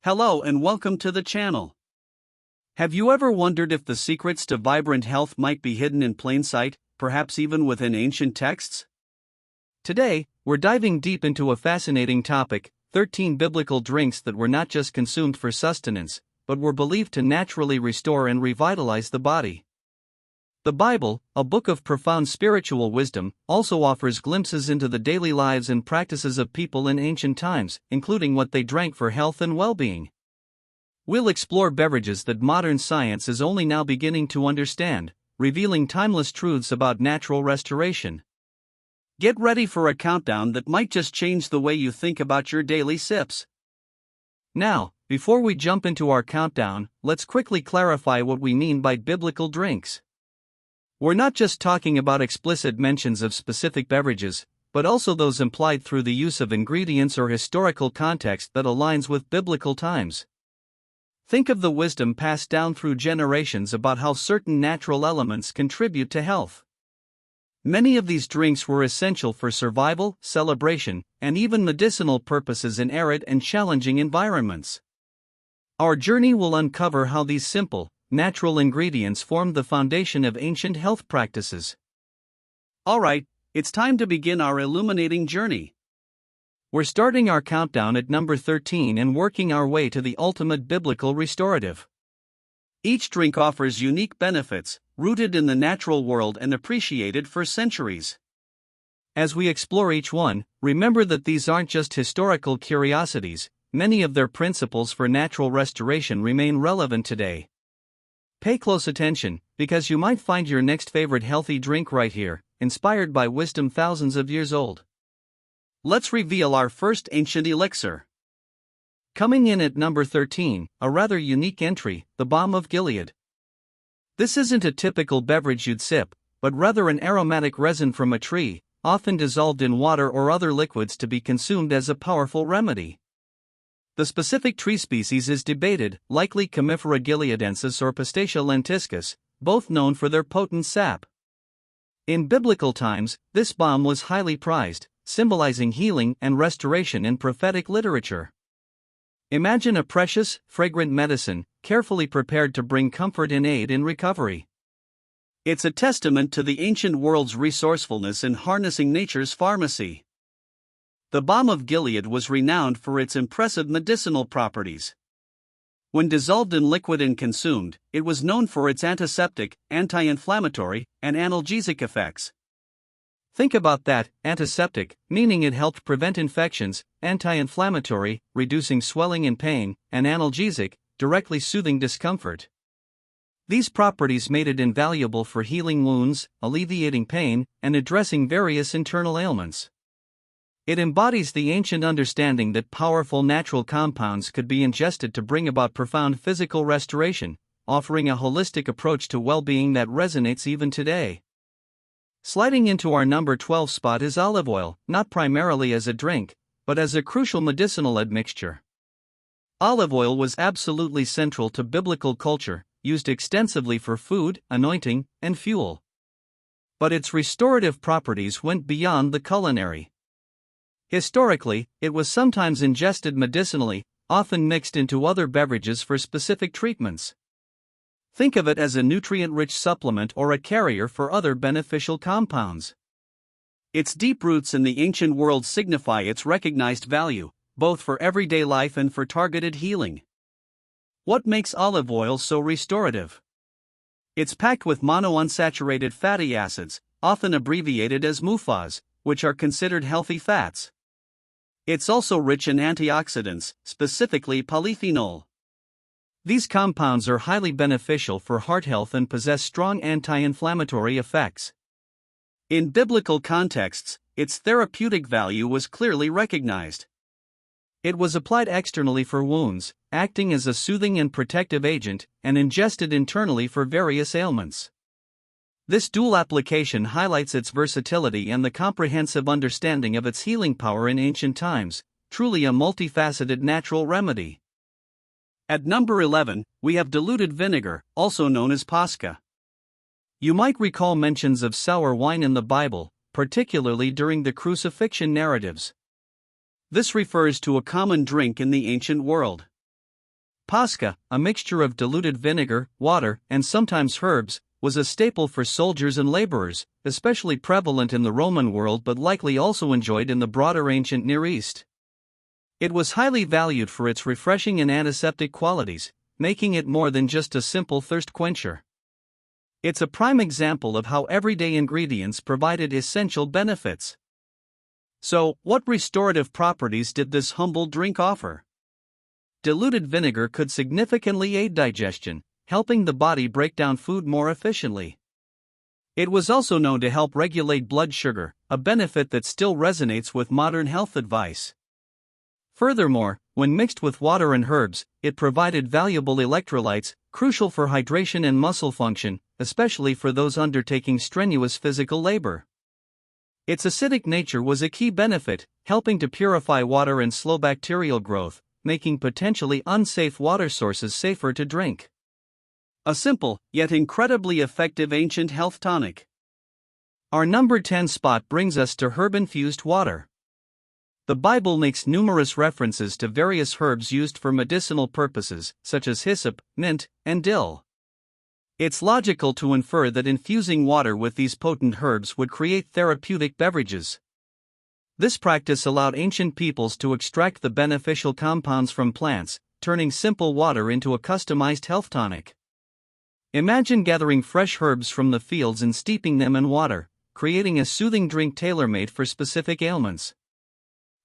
Hello and welcome to the channel. Have you ever wondered if the secrets to vibrant health might be hidden in plain sight, perhaps even within ancient texts? Today, we're diving deep into a fascinating topic: 13 biblical drinks that were not just consumed for sustenance, but were believed to naturally restore and revitalize the body. The Bible, a book of profound spiritual wisdom, also offers glimpses into the daily lives and practices of people in ancient times, including what they drank for health and well-being. We'll explore beverages that modern science is only now beginning to understand, revealing timeless truths about natural restoration. Get ready for a countdown that might just change the way you think about your daily sips. Now, before we jump into our countdown, let's quickly clarify what we mean by biblical drinks. We're not just talking about explicit mentions of specific beverages, but also those implied through the use of ingredients or historical context that aligns with biblical times. Think of the wisdom passed down through generations about how certain natural elements contribute to health. Many of these drinks were essential for survival, celebration, and even medicinal purposes in arid and challenging environments. Our journey will uncover how these simple, natural ingredients formed the foundation of ancient health practices. Alright, it's time to begin our illuminating journey. We're starting our countdown at number 13 and working our way to the ultimate biblical restorative. Each drink offers unique benefits, rooted in the natural world and appreciated for centuries. As we explore each one, remember that these aren't just historical curiosities, many of their principles for natural restoration remain relevant today. Pay close attention, because you might find your next favorite healthy drink right here, inspired by wisdom thousands of years old. Let's reveal our first ancient elixir. Coming in at number 13, a rather unique entry, the balm of Gilead. This isn't a typical beverage you'd sip, but rather an aromatic resin from a tree, often dissolved in water or other liquids to be consumed as a powerful remedy. The specific tree species is debated, likely Commiphora gileadensis or Pistacia lentiscus, both known for their potent sap. In biblical times, this balm was highly prized, symbolizing healing and restoration in prophetic literature. Imagine a precious, fragrant medicine, carefully prepared to bring comfort and aid in recovery. It's a testament to the ancient world's resourcefulness in harnessing nature's pharmacy. The balm of Gilead was renowned for its impressive medicinal properties. When dissolved in liquid and consumed, it was known for its antiseptic, anti-inflammatory, and analgesic effects. Think about that: antiseptic, meaning it helped prevent infections; anti-inflammatory, reducing swelling and pain; and analgesic, directly soothing discomfort. These properties made it invaluable for healing wounds, alleviating pain, and addressing various internal ailments. It embodies the ancient understanding that powerful natural compounds could be ingested to bring about profound physical restoration, offering a holistic approach to well-being that resonates even today. Sliding into our number 12 spot is olive oil, not primarily as a drink, but as a crucial medicinal admixture. Olive oil was absolutely central to biblical culture, used extensively for food, anointing, and fuel. But its restorative properties went beyond the culinary. Historically, it was sometimes ingested medicinally, often mixed into other beverages for specific treatments. Think of it as a nutrient-rich supplement or a carrier for other beneficial compounds. Its deep roots in the ancient world signify its recognized value, both for everyday life and for targeted healing. What makes olive oil so restorative? It's packed with monounsaturated fatty acids, often abbreviated as MUFAs, which are considered healthy fats. It's also rich in antioxidants, specifically polyphenol. These compounds are highly beneficial for heart health and possess strong anti-inflammatory effects. In biblical contexts, its therapeutic value was clearly recognized. It was applied externally for wounds, acting as a soothing and protective agent, and ingested internally for various ailments. This dual application highlights its versatility and the comprehensive understanding of its healing power in ancient times, truly a multifaceted natural remedy. At number 11, we have diluted vinegar, also known as pasca. You might recall mentions of sour wine in the Bible, particularly during the crucifixion narratives. This refers to a common drink in the ancient world. Pasca, a mixture of diluted vinegar, water, and sometimes herbs, was a staple for soldiers and laborers, especially prevalent in the Roman world but likely also enjoyed in the broader ancient Near East. It was highly valued for its refreshing and antiseptic qualities, making it more than just a simple thirst quencher. It's a prime example of how everyday ingredients provided essential benefits. So, what restorative properties did this humble drink offer? Diluted vinegar could significantly aid digestion, helping the body break down food more efficiently. It was also known to help regulate blood sugar, a benefit that still resonates with modern health advice. Furthermore, when mixed with water and herbs, it provided valuable electrolytes, crucial for hydration and muscle function, especially for those undertaking strenuous physical labor. Its acidic nature was a key benefit, helping to purify water and slow bacterial growth, making potentially unsafe water sources safer to drink. A simple, yet incredibly effective ancient health tonic. Our number 10 spot brings us to herb-infused water. The Bible makes numerous references to various herbs used for medicinal purposes, such as hyssop, mint, and dill. It's logical to infer that infusing water with these potent herbs would create therapeutic beverages. This practice allowed ancient peoples to extract the beneficial compounds from plants, turning simple water into a customized health tonic. Imagine gathering fresh herbs from the fields and steeping them in water, creating a soothing drink tailor-made for specific ailments.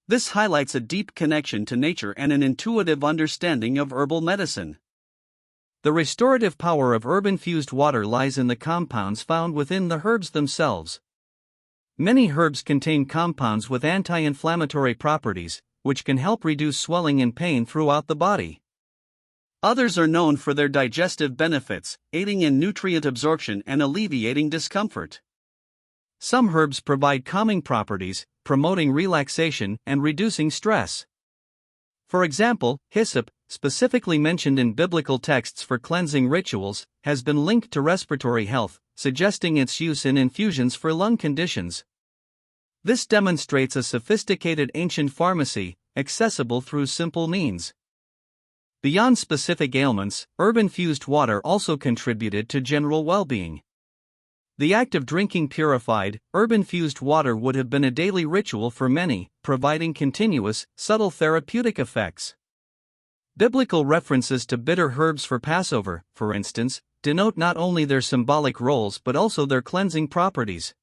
This highlights a deep connection to nature and an intuitive understanding of herbal medicine. The restorative power of herb-infused water lies in the compounds found within the herbs themselves. Many herbs contain compounds with anti-inflammatory properties, which can help reduce swelling and pain throughout the body. Others are known for their digestive benefits, aiding in nutrient absorption and alleviating discomfort. Some herbs provide calming properties, promoting relaxation and reducing stress. For example, hyssop, specifically mentioned in biblical texts for cleansing rituals, has been linked to respiratory health, suggesting its use in infusions for lung conditions. This demonstrates a sophisticated ancient pharmacy, accessible through simple means. Beyond specific ailments, herb-infused water also contributed to general well-being. The act of drinking purified, herb-infused water would have been a daily ritual for many, providing continuous, subtle therapeutic effects. Biblical references to bitter herbs for Passover, for instance, denote not only their symbolic roles but also their cleansing properties.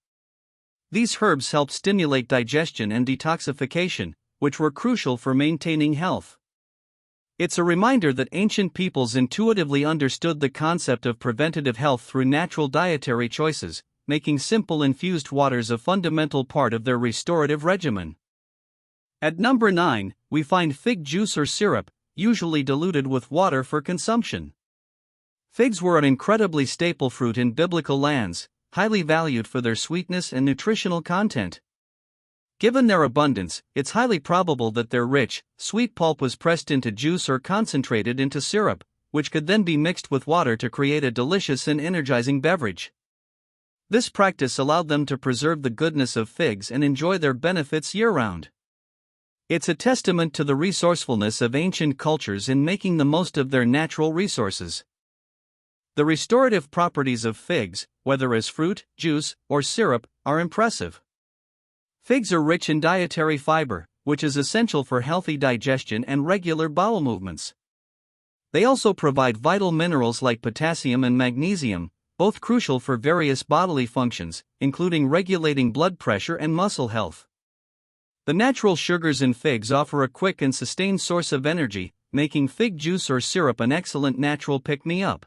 These herbs help stimulate digestion and detoxification, which were crucial for maintaining health. It's a reminder that ancient peoples intuitively understood the concept of preventative health through natural dietary choices, making simple infused waters a fundamental part of their restorative regimen. At number 9, we find fig juice or syrup, usually diluted with water for consumption. Figs were an incredibly staple fruit in biblical lands, highly valued for their sweetness and nutritional content. Given their abundance, it's highly probable that their rich, sweet pulp was pressed into juice or concentrated into syrup, which could then be mixed with water to create a delicious and energizing beverage. This practice allowed them to preserve the goodness of figs and enjoy their benefits year-round. It's a testament to the resourcefulness of ancient cultures in making the most of their natural resources. The restorative properties of figs, whether as fruit, juice, or syrup, are impressive. Figs are rich in dietary fiber, which is essential for healthy digestion and regular bowel movements. They also provide vital minerals like potassium and magnesium, both crucial for various bodily functions, including regulating blood pressure and muscle health. The natural sugars in figs offer a quick and sustained source of energy, making fig juice or syrup an excellent natural pick-me-up.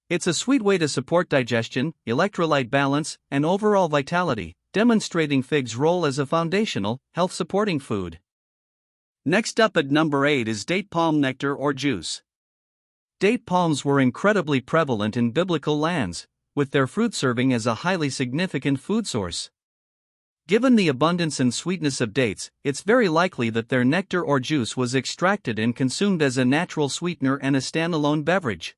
It's a sweet way to support digestion, electrolyte balance, and overall vitality, demonstrating figs' role as a foundational, health-supporting food. Next up at number 8 is date palm nectar or juice. Date palms were incredibly prevalent in biblical lands, with their fruit serving as a highly significant food source. Given the abundance and sweetness of dates, it's very likely that their nectar or juice was extracted and consumed as a natural sweetener and a standalone beverage.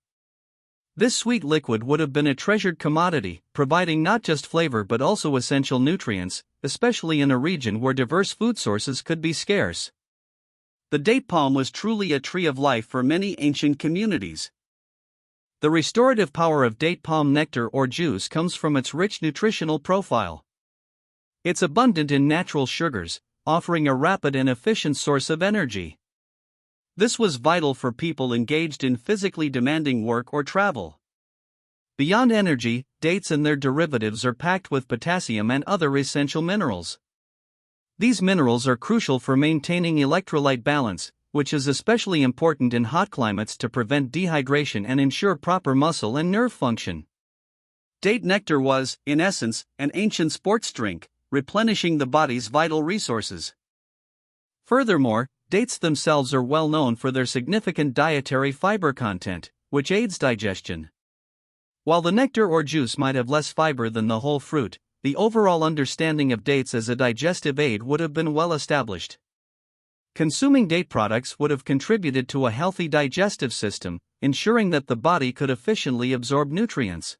This sweet liquid would have been a treasured commodity, providing not just flavor but also essential nutrients, especially in a region where diverse food sources could be scarce. the date palm was truly a tree of life for many ancient communities. The restorative power of date palm nectar or juice comes from its rich nutritional profile. It's abundant in natural sugars, offering a rapid and efficient source of energy. This was vital for people engaged in physically demanding work or travel. Beyond energy, dates and their derivatives are packed with potassium and other essential minerals. These minerals are crucial for maintaining electrolyte balance, which is especially important in hot climates to prevent dehydration and ensure proper muscle and nerve function. Date nectar was, in essence, an ancient sports drink, replenishing the body's vital resources. Furthermore, dates themselves are well known for their significant dietary fiber content, which aids digestion. While the nectar or juice might have less fiber than the whole fruit, the overall understanding of dates as a digestive aid would have been well established. Consuming date products would have contributed to a healthy digestive system, ensuring that the body could efficiently absorb nutrients.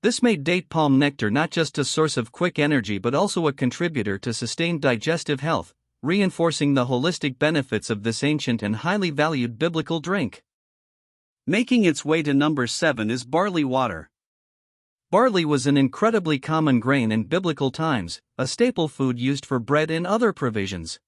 This made date palm nectar not just a source of quick energy but also a contributor to sustained digestive health, reinforcing the holistic benefits of this ancient and highly valued biblical drink. Making its way to number 7 is barley water. Barley was an incredibly common grain in biblical times, a staple food used for bread and other provisions.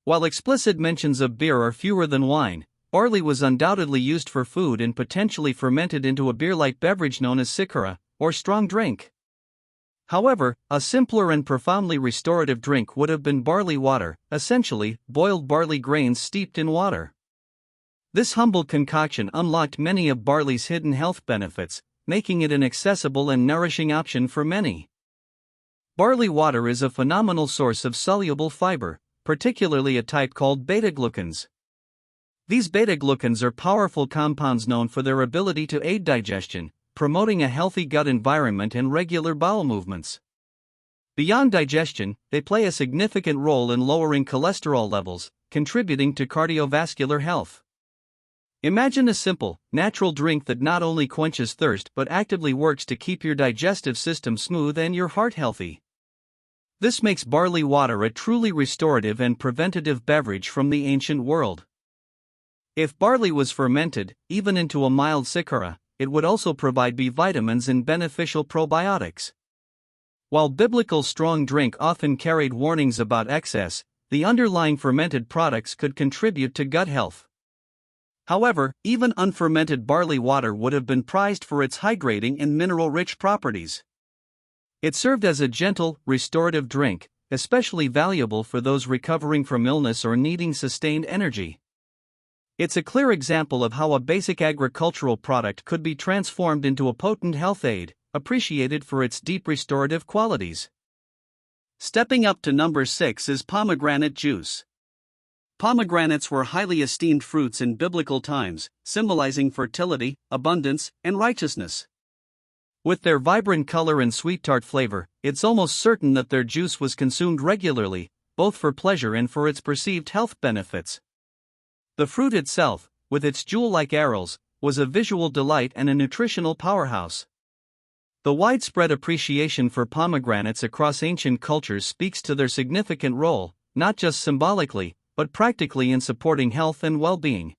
While explicit mentions of beer are fewer than wine, barley was undoubtedly used for food and potentially fermented into a beer-like beverage known as sycura, or strong drink. However, a simpler and profoundly restorative drink would have been barley water, essentially, boiled barley grains steeped in water. This humble concoction unlocked many of barley's hidden health benefits, making it an accessible and nourishing option for many. Barley water is a phenomenal source of soluble fiber, particularly a type called beta-glucans. These beta-glucans are powerful compounds known for their ability to aid digestion, promoting a healthy gut environment and regular bowel movements. Beyond digestion, they play a significant role in lowering cholesterol levels, contributing to cardiovascular health. Imagine a simple, natural drink that not only quenches thirst but actively works to keep your digestive system smooth and your heart healthy. This makes barley water a truly restorative and preventative beverage from the ancient world. If barley was fermented, even into a mild sycura, it would also provide B vitamins and beneficial probiotics. While biblical strong drink often carried warnings about excess, the underlying fermented products could contribute to gut health. However, even unfermented barley water would have been prized for its hydrating and mineral-rich properties. It served as a gentle, restorative drink, especially valuable for those recovering from illness or needing sustained energy. It's a clear example of how a basic agricultural product could be transformed into a potent health aid, appreciated for its deep restorative qualities. Stepping up to number 6 is pomegranate juice. Pomegranates were highly esteemed fruits in biblical times, symbolizing fertility, abundance, and righteousness. With their vibrant color and sweet tart flavor, it's almost certain that their juice was consumed regularly, both for pleasure and for its perceived health benefits. The fruit itself, with its jewel-like arils, was a visual delight and a nutritional powerhouse. The widespread appreciation for pomegranates across ancient cultures speaks to their significant role, not just symbolically, but practically in supporting health and well-being.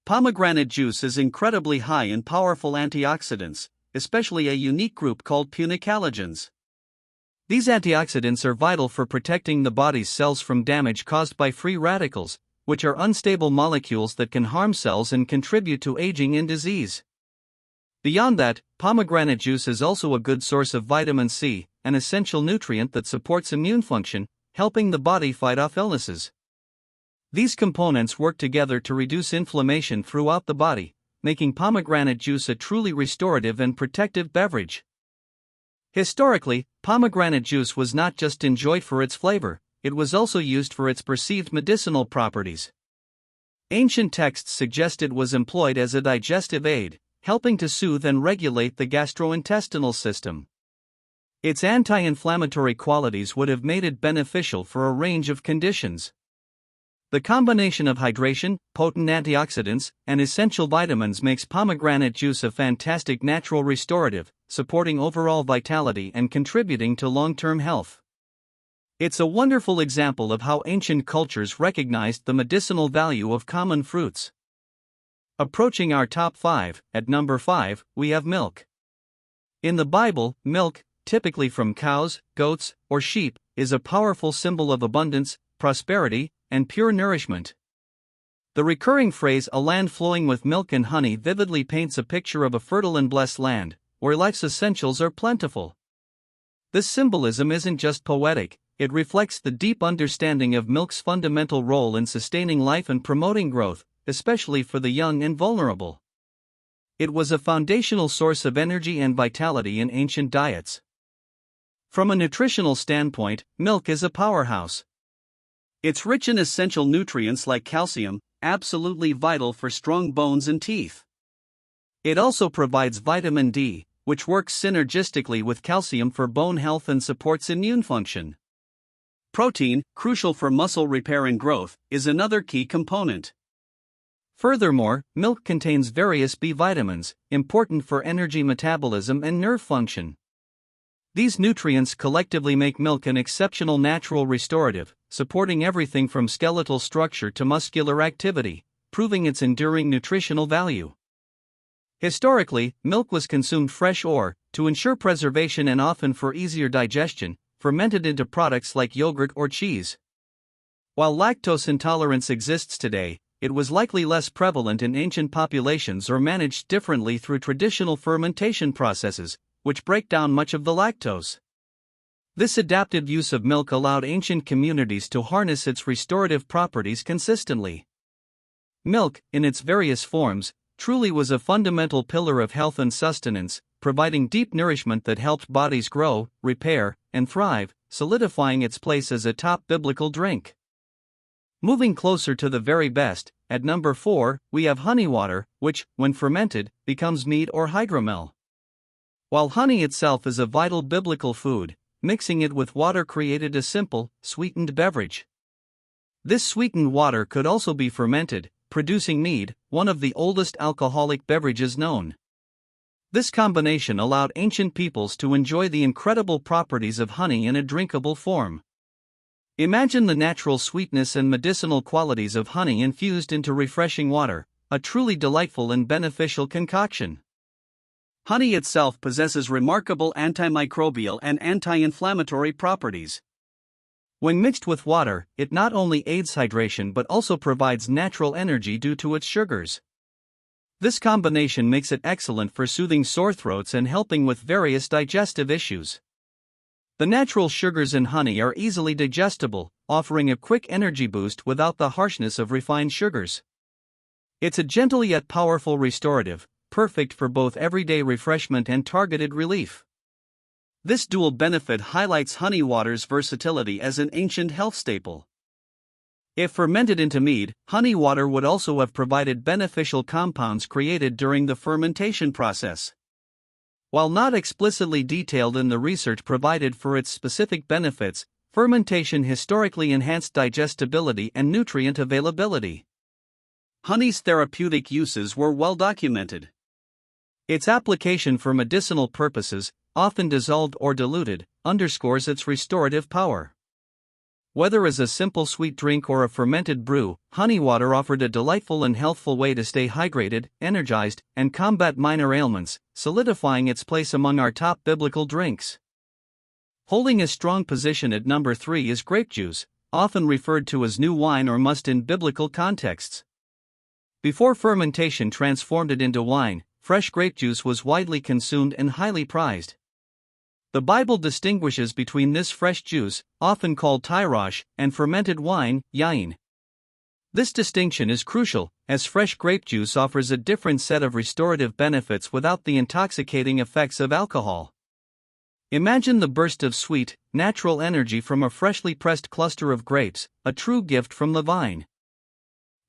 Pomegranate juice is incredibly high in powerful antioxidants, especially a unique group called punicalagins. These antioxidants are vital for protecting the body's cells from damage caused by free radicals, which are unstable molecules that can harm cells and contribute to aging and disease. Beyond that, pomegranate juice is also a good source of vitamin C, an essential nutrient that supports immune function, helping the body fight off illnesses. These components work together to reduce inflammation throughout the body, making pomegranate juice a truly restorative and protective beverage. Historically, pomegranate juice was not just enjoyed for its flavor, it was also used for its perceived medicinal properties. Ancient texts suggest it was employed as a digestive aid, helping to soothe and regulate the gastrointestinal system. Its anti-inflammatory qualities would have made it beneficial for a range of conditions. The combination of hydration, potent antioxidants, and essential vitamins makes pomegranate juice a fantastic natural restorative, supporting overall vitality and contributing to long-term health. It's a wonderful example of how ancient cultures recognized the medicinal value of common fruits. Approaching our top 5, at number 5, we have milk. In the Bible, milk, typically from cows, goats, or sheep, is a powerful symbol of abundance, prosperity, and pure nourishment. The recurring phrase, "a land flowing with milk and honey," vividly paints a picture of a fertile and blessed land, where life's essentials are plentiful. This symbolism isn't just poetic, it reflects the deep understanding of milk's fundamental role in sustaining life and promoting growth, especially for the young and vulnerable. It was a foundational source of energy and vitality in ancient diets. From a nutritional standpoint, milk is a powerhouse. It's rich in essential nutrients like calcium, absolutely vital for strong bones and teeth. It also provides vitamin D, which works synergistically with calcium for bone health and supports immune function. Protein, crucial for muscle repair and growth, is another key component. Furthermore, milk contains various B vitamins, important for energy metabolism and nerve function. These nutrients collectively make milk an exceptional natural restorative, supporting everything from skeletal structure to muscular activity, proving its enduring nutritional value. Historically, milk was consumed fresh or, to ensure preservation and often for easier digestion, fermented into products like yogurt or cheese. While lactose intolerance exists today, it was likely less prevalent in ancient populations or managed differently through traditional fermentation processes, which break down much of the lactose. This adaptive use of milk allowed ancient communities to harness its restorative properties consistently. Milk, in its various forms, truly was a fundamental pillar of health and sustenance, providing deep nourishment that helped bodies grow, repair, and thrive, solidifying its place as a top biblical drink. Moving closer to the very best, at number 4, we have honey water, which, when fermented, becomes mead or hydromel. While honey itself is a vital biblical food, mixing it with water created a simple, sweetened beverage. This sweetened water could also be fermented, producing mead, one of the oldest alcoholic beverages known. This combination allowed ancient peoples to enjoy the incredible properties of honey in a drinkable form. Imagine the natural sweetness and medicinal qualities of honey infused into refreshing water, a truly delightful and beneficial concoction. Honey itself possesses remarkable antimicrobial and anti-inflammatory properties. When mixed with water, it not only aids hydration but also provides natural energy due to its sugars. This combination makes it excellent for soothing sore throats and helping with various digestive issues. The natural sugars in honey are easily digestible, offering a quick energy boost without the harshness of refined sugars. It's a gentle yet powerful restorative, perfect for both everyday refreshment and targeted relief. This dual benefit highlights honey water's versatility as an ancient health staple. If fermented into mead, honey water would also have provided beneficial compounds created during the fermentation process. While not explicitly detailed in the research provided for its specific benefits, fermentation historically enhanced digestibility and nutrient availability. Honey's therapeutic uses were well documented. Its application for medicinal purposes, often dissolved or diluted, underscores its restorative power. Whether as a simple sweet drink or a fermented brew, honey water offered a delightful and healthful way to stay hydrated, energized, and combat minor ailments, solidifying its place among our top biblical drinks. Holding a strong position at number 3 is grape juice, often referred to as new wine or must in biblical contexts. Before fermentation transformed it into wine, fresh grape juice was widely consumed and highly prized. The Bible distinguishes between this fresh juice, often called tyrosh, and fermented wine, yain. This distinction is crucial, as fresh grape juice offers a different set of restorative benefits without the intoxicating effects of alcohol. Imagine the burst of sweet, natural energy from a freshly pressed cluster of grapes, a true gift from the vine.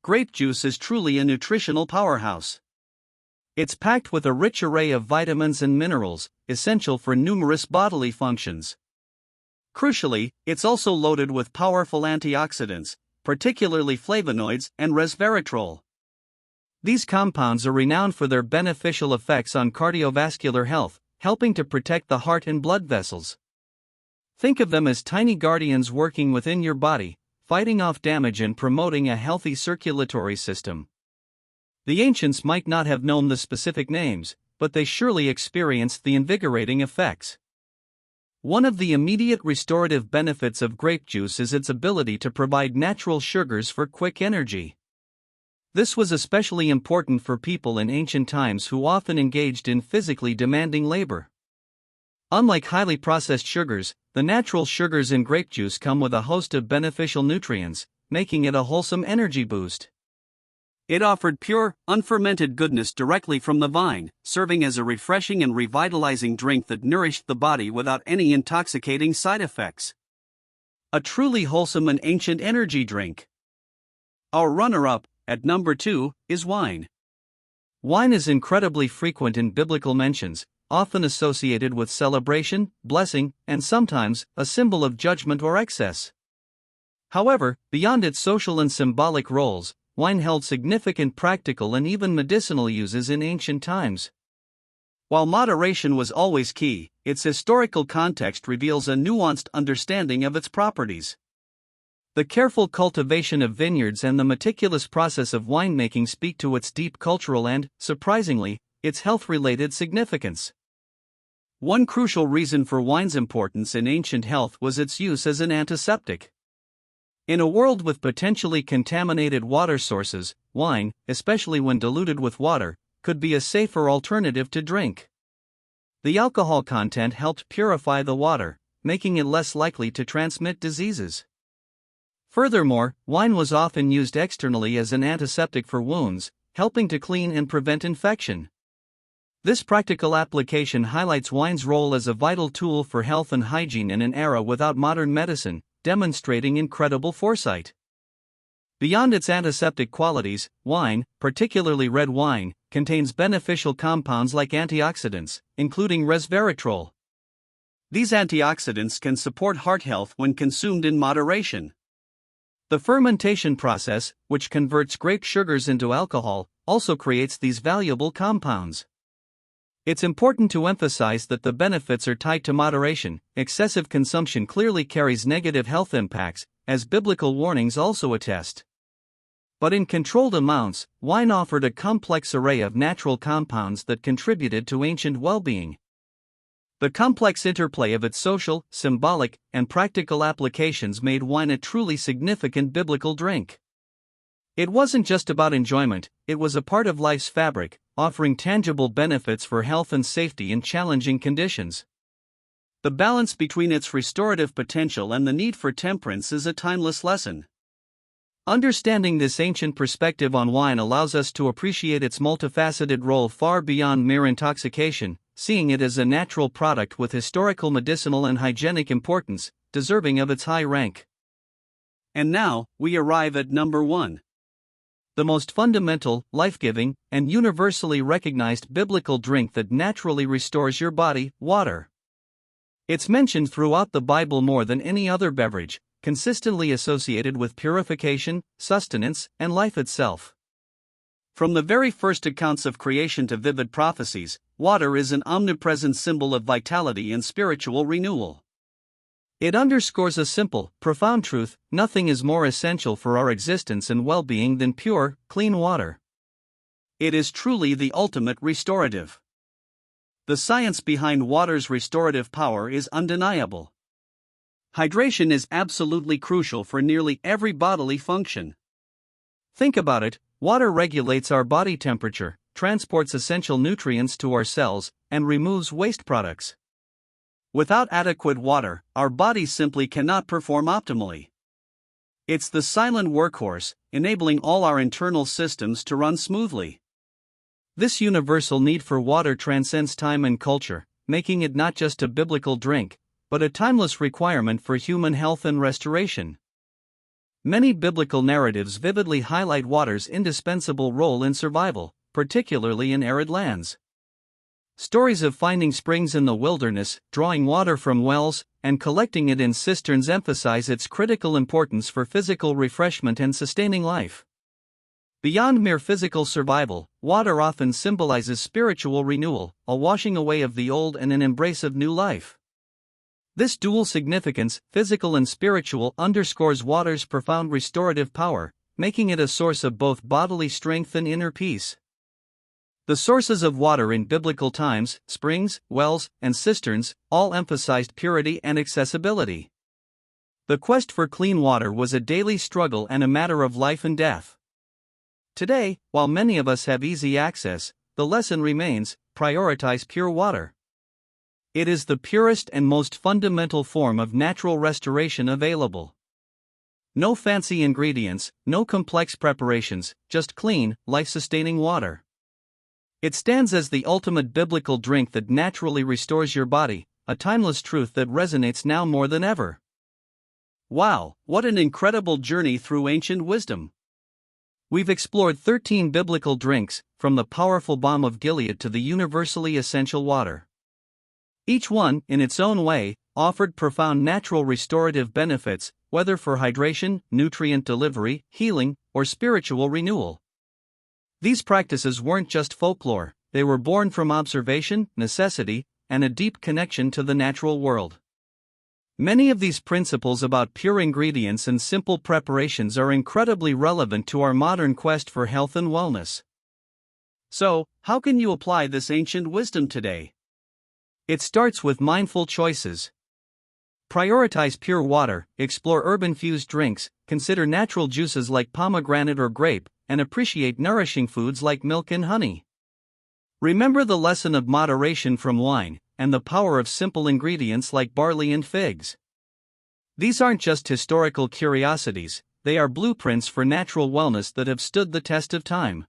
Grape juice is truly a nutritional powerhouse. It's packed with a rich array of vitamins and minerals, essential for numerous bodily functions. Crucially, it's also loaded with powerful antioxidants, particularly flavonoids and resveratrol. These compounds are renowned for their beneficial effects on cardiovascular health, helping to protect the heart and blood vessels. Think of them as tiny guardians working within your body, fighting off damage and promoting a healthy circulatory system. The ancients might not have known the specific names, but they surely experienced the invigorating effects. One of the immediate restorative benefits of grape juice is its ability to provide natural sugars for quick energy. This was especially important for people in ancient times who often engaged in physically demanding labor. Unlike highly processed sugars, the natural sugars in grape juice come with a host of beneficial nutrients, making it a wholesome energy boost. It offered pure, unfermented goodness directly from the vine, serving as a refreshing and revitalizing drink that nourished the body without any intoxicating side effects. A truly wholesome and ancient energy drink. Our runner-up, at number 2, is wine. Wine is incredibly frequent in biblical mentions, often associated with celebration, blessing, and sometimes a symbol of judgment or excess. However, beyond its social and symbolic roles, wine held significant practical and even medicinal uses in ancient times. While moderation was always key, its historical context reveals a nuanced understanding of its properties. The careful cultivation of vineyards and the meticulous process of winemaking speak to its deep cultural and, surprisingly, its health-related significance. One crucial reason for wine's importance in ancient health was its use as an antiseptic. In a world with potentially contaminated water sources, wine, especially when diluted with water, could be a safer alternative to drink. The alcohol content helped purify the water, making it less likely to transmit diseases. Furthermore, wine was often used externally as an antiseptic for wounds, helping to clean and prevent infection. This practical application highlights wine's role as a vital tool for health and hygiene in an era without modern medicine, demonstrating incredible foresight. Beyond its antiseptic qualities, wine, particularly red wine, contains beneficial compounds like antioxidants, including resveratrol. These antioxidants can support heart health when consumed in moderation. The fermentation process, which converts grape sugars into alcohol, also creates these valuable compounds. It's important to emphasize that the benefits are tied to moderation. Excessive consumption clearly carries negative health impacts, as biblical warnings also attest. But in controlled amounts, wine offered a complex array of natural compounds that contributed to ancient well-being. The complex interplay of its social, symbolic, and practical applications made wine a truly significant biblical drink. It wasn't just about enjoyment, it was a part of life's fabric, offering tangible benefits for health and safety in challenging conditions. The balance between its restorative potential and the need for temperance is a timeless lesson. Understanding this ancient perspective on wine allows us to appreciate its multifaceted role far beyond mere intoxication, seeing it as a natural product with historical, medicinal, and hygienic importance, deserving of its high rank. And now, we arrive at number 1. The most fundamental, life-giving, and universally recognized biblical drink that naturally restores your body, water. It's mentioned throughout the Bible more than any other beverage, consistently associated with purification, sustenance, and life itself. From the very first accounts of creation to vivid prophecies, water is an omnipresent symbol of vitality and spiritual renewal. It underscores a simple, profound truth: nothing is more essential for our existence and well-being than pure, clean water. It is truly the ultimate restorative. The science behind water's restorative power is undeniable. Hydration is absolutely crucial for nearly every bodily function. Think about it: water regulates our body temperature, transports essential nutrients to our cells, and removes waste products. Without adequate water, our bodies simply cannot perform optimally. It's the silent workhorse, enabling all our internal systems to run smoothly. This universal need for water transcends time and culture, making it not just a biblical drink, but a timeless requirement for human health and restoration. Many biblical narratives vividly highlight water's indispensable role in survival, particularly in arid lands. Stories of finding springs in the wilderness, drawing water from wells, and collecting it in cisterns emphasize its critical importance for physical refreshment and sustaining life. Beyond mere physical survival, water often symbolizes spiritual renewal, a washing away of the old and an embrace of new life. This dual significance, physical and spiritual, underscores water's profound restorative power, making it a source of both bodily strength and inner peace. The sources of water in biblical times, springs, wells, and cisterns, all emphasized purity and accessibility. The quest for clean water was a daily struggle and a matter of life and death. Today, while many of us have easy access, the lesson remains: prioritize pure water. It is the purest and most fundamental form of natural restoration available. No fancy ingredients, no complex preparations, just clean, life-sustaining water. It stands as the ultimate biblical drink that naturally restores your body, a timeless truth that resonates now more than ever. Wow, what an incredible journey through ancient wisdom! We've explored 13 biblical drinks, from the powerful balm of Gilead to the universally essential water. Each one, in its own way, offered profound natural restorative benefits, whether for hydration, nutrient delivery, healing, or spiritual renewal. These practices weren't just folklore, they were born from observation, necessity, and a deep connection to the natural world. Many of these principles about pure ingredients and simple preparations are incredibly relevant to our modern quest for health and wellness. So, how can you apply this ancient wisdom today? It starts with mindful choices. Prioritize pure water, explore herb-infused drinks, consider natural juices like pomegranate or grape, and appreciate nourishing foods like milk and honey. Remember the lesson of moderation from wine, and the power of simple ingredients like barley and figs. These aren't just historical curiosities, they are blueprints for natural wellness that have stood the test of time.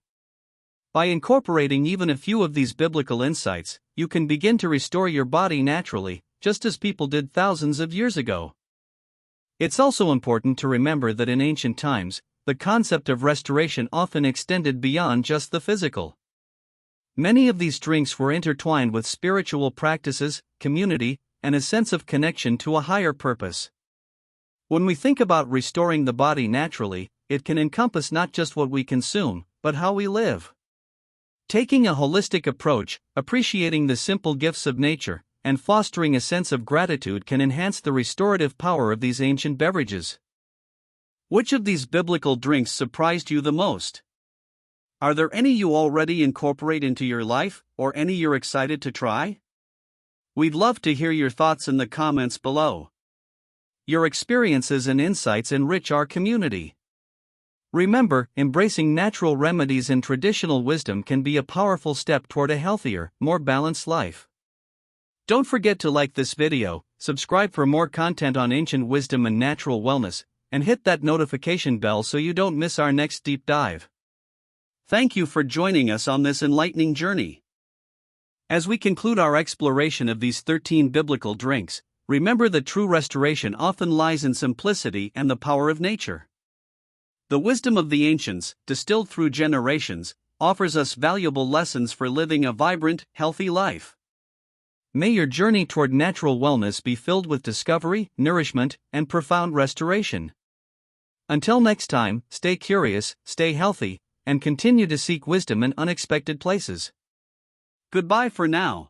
By incorporating even a few of these biblical insights, you can begin to restore your body naturally, just as people did thousands of years ago. It's also important to remember that in ancient times, the concept of restoration often extended beyond just the physical. Many of these drinks were intertwined with spiritual practices, community, and a sense of connection to a higher purpose. When we think about restoring the body naturally, it can encompass not just what we consume, but how we live. Taking a holistic approach, appreciating the simple gifts of nature, and fostering a sense of gratitude can enhance the restorative power of these ancient beverages. Which of these biblical drinks surprised you the most? Are there any you already incorporate into your life, or any you're excited to try? We'd love to hear your thoughts in the comments below. Your experiences and insights enrich our community. Remember, embracing natural remedies and traditional wisdom can be a powerful step toward a healthier, more balanced life. Don't forget to like this video, subscribe for more content on ancient wisdom and natural wellness, and hit that notification bell so you don't miss our next deep dive. Thank you for joining us on this enlightening journey. As we conclude our exploration of these 13 biblical drinks, remember that true restoration often lies in simplicity and the power of nature. The wisdom of the ancients, distilled through generations, offers us valuable lessons for living a vibrant, healthy life. May your journey toward natural wellness be filled with discovery, nourishment, and profound restoration. Until next time, stay curious, stay healthy, and continue to seek wisdom in unexpected places. Goodbye for now.